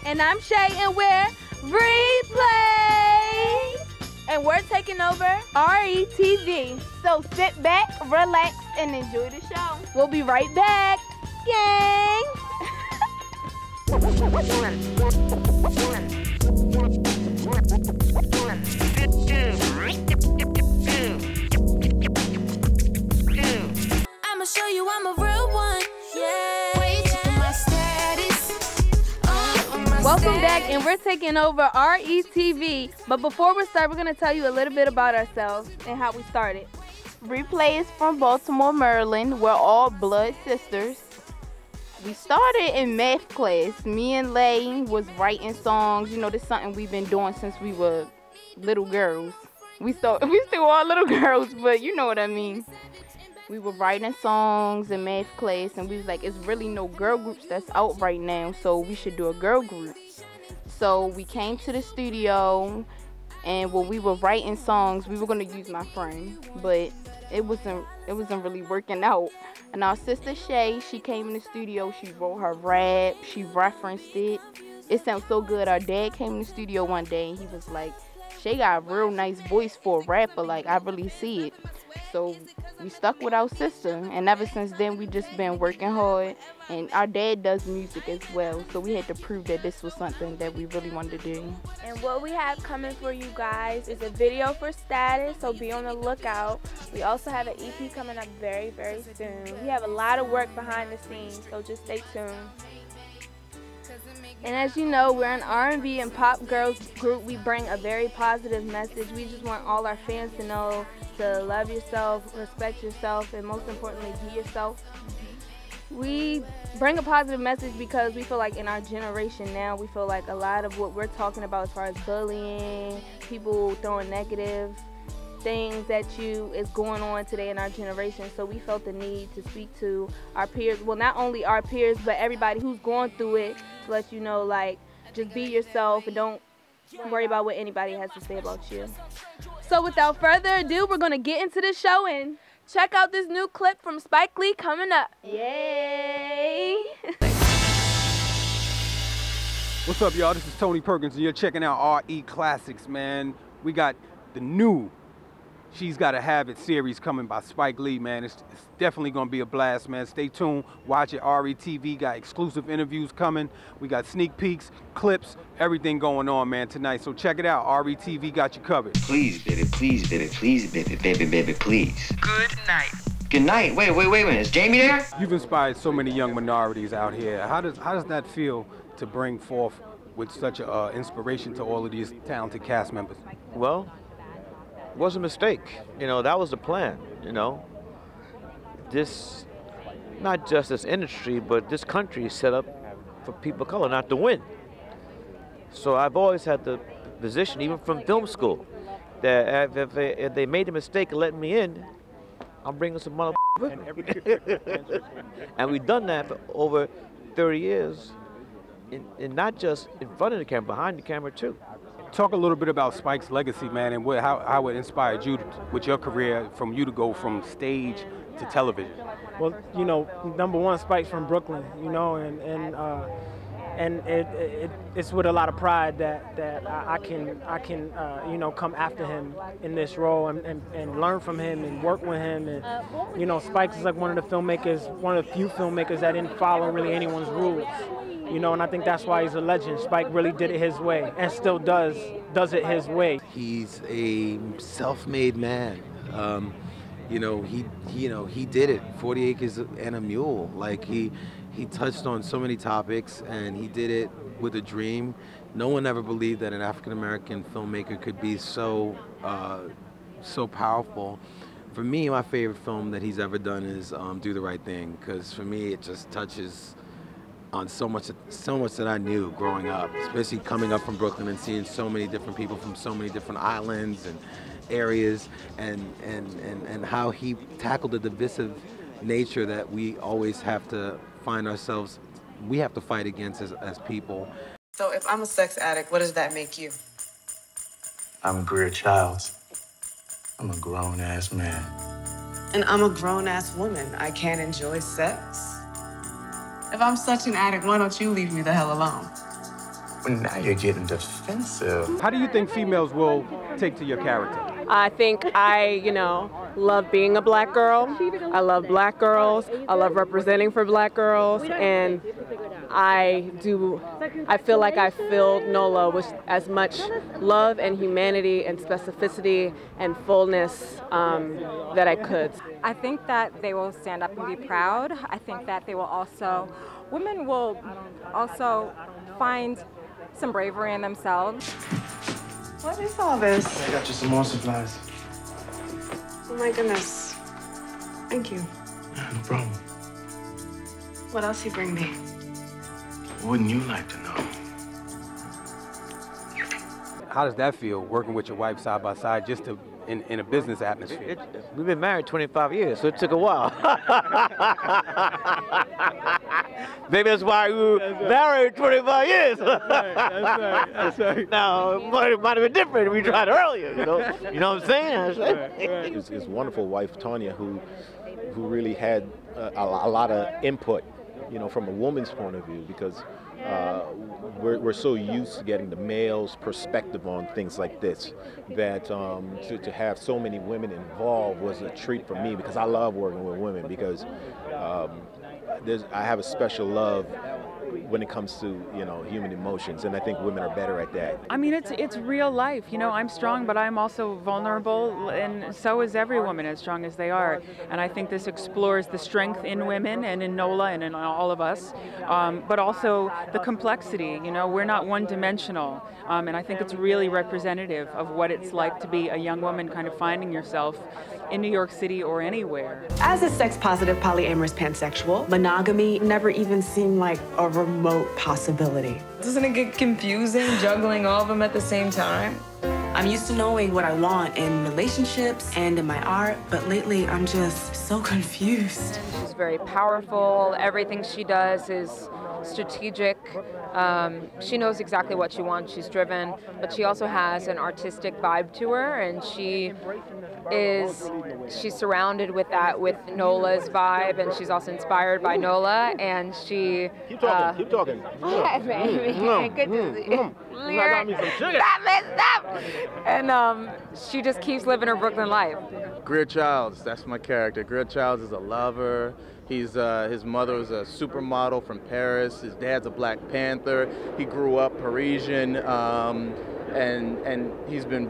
And I'm Shay, and we're Replay! And we're taking over RETV. So sit back, relax, and enjoy the show. We'll be right back, gang! I'ma show you I'm a real one. Yeah. Wait for my status. Welcome back, and we're taking over RETV. But before we start, we're going to tell you a little bit about ourselves and how we started. Replay is from Baltimore, Maryland. We're all blood sisters. We started in math class. Me and Lay was writing songs. You know, this is something we've been doing since we were little girls. We still are little girls, but you know what I mean. We were writing songs in math class, and we was like, it's really no girl groups that's out right now, so we should do a girl group. So we came to the studio, and when we were writing songs, we were gonna use my friend, but it wasn't really working out. And our sister Shay, she came in the studio, she wrote her rap, she referenced it. It sounds so good. Our dad came in the studio one day, and he was like, Shay got a real nice voice for a rapper, like I really see it. So we stuck with our sister, and ever since then we just been working hard. And our dad does music as well, so we had to prove that this was something that we really wanted to do. And what we have coming for you guys is a video for Status, so be on the lookout. We also have an EP coming up very, very soon. We have a lot of work behind the scenes, so just stay tuned. And as you know, we're an R&B and pop girls group. We bring a very positive message. We just want all our fans to know to love yourself, respect yourself, and most importantly, be yourself. We bring a positive message because we feel like in our generation now, we feel like a lot of what we're talking about as far as bullying, people throwing negative things at you is going on today in our generation. So we felt the need to speak to our peers, well, not only our peers, but everybody who's going through it, to let you know, like, just be yourself and don't worry about what anybody has to say about you. So without further ado, we're gonna get into the show and check out this new clip from Spike Lee coming up. Yay! What's up, y'all? This is Tony Perkins, and you're checking out RE Classics, man. We got the new She's Gotta Have It series coming by Spike Lee, man. It's definitely gonna be a blast, man. Stay tuned, watch it. RETV got exclusive interviews coming. We got sneak peeks, clips, everything going on, man, tonight. So check it out. RETV got you covered. Please, baby, please, baby, please, baby, baby, baby, please. Good night. Good night. Wait a minute. Is Jamie there? You've inspired so many young minorities out here. How does that feel to bring forth with such a inspiration to all of these talented cast members? Well, it was a mistake. You know, that was the plan, you know. This, not just this industry, but this country is set up for people of color not to win. So I've always had the position, even from film school, that if they made the mistake of letting me in, I'm bringing some mother with me. And we've done that for over 30 years, and not just in front of the camera, behind the camera too. Talk a little bit about Spike's legacy, man, and how it inspired you with your career, from you to go from stage to television. Well, you know, number one, Spike's from Brooklyn, you know, and it's with a lot of pride that I can you know, come after him in this role and learn from him and work with him. And you know, Spike is like one of the filmmakers, one of the few filmmakers that didn't follow really anyone's rules. You know, and I think that's why he's a legend. Spike really did it his way, and still does it his way. He's a self-made man. You know, he did it. 40 Acres and a Mule. Like he touched on so many topics, and he did it with a dream. No one ever believed that an African-American filmmaker could be so powerful. For me, my favorite film that he's ever done is Do the Right Thing, because for me, it just touches on so much that I knew growing up, especially coming up from Brooklyn and seeing so many different people from so many different islands and areas, and how he tackled the divisive nature that we always have to find ourselves, we have to fight against as people. So if I'm a sex addict, what does that make you? I'm Greer Childs. I'm a grown-ass man. And I'm a grown-ass woman. I can't enjoy sex. If I'm such an addict, why don't you leave me the hell alone? Well, now you're getting defensive. How do you think females will take to your character? I think I, love being a black girl. I love black girls. I love representing for black girls. And I feel like I filled Nola with as much love and humanity and specificity and fullness that I could. I think that they will stand up and be proud. I think that women will also find some bravery in themselves. What is all this? I got you some more supplies. Oh my goodness. Thank you. No problem. What else you bring me? Wouldn't you like to know? How does that feel, working with your wife side by side, just in a business atmosphere? We've been married 25 years, so it took a while. Maybe that's why we were married 25 years. That's right. Now, it might have been different if we tried earlier, you know? You know what I'm saying? His wonderful wife, Tanya, who really had a lot of input, from a woman's point of view, because we're so used to getting the male's perspective on things like this that to have so many women involved was a treat for me, because I love working with women, because I have a special love when it comes to human emotions, and I think women are better at that. I mean, it's real life. I'm strong, but I'm also vulnerable, and so is every woman, as strong as they are. And I think this explores the strength in women and in Nola and in all of us, but also the complexity. We're not one-dimensional, and I think it's really representative of what it's like to be a young woman kind of finding yourself in New York City or anywhere. As a sex-positive, polyamorous pansexual, monogamy never even seemed like a remote possibility. Doesn't it get confusing juggling all of them at the same time? I'm used to knowing what I want in relationships and in my art, but lately I'm just so confused. She's very powerful. Everything she does is strategic. She knows exactly what she wants. She's driven, but she also has an artistic vibe to her, and she's surrounded with Nola's vibe, and she's also inspired by Nola, and she... Keep talking, keep talking. Hi, baby. Good to see you. Stop. And she just keeps living her Brooklyn life. Greer Childs, that's my character. Greer Childs is a lover. His mother was a supermodel from Paris. His dad's a Black Panther. He grew up Parisian, and he's been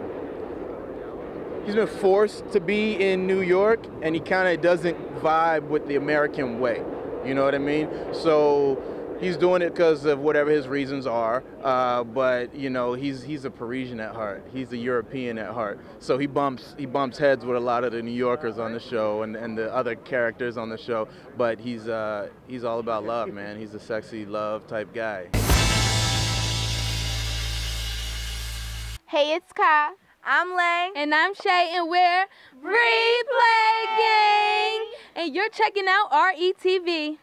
forced to be in New York, and he kind of doesn't vibe with the American way. You know what I mean? So he's doing it because of whatever his reasons are, but he's a Parisian at heart. He's a European at heart. So he bumps heads with a lot of the New Yorkers on the show and the other characters on the show. But he's all about love, man. He's a sexy love type guy. Hey, it's Kai. I'm Lay. And I'm Shay, and we're Replay Gang. And you're checking out RETV.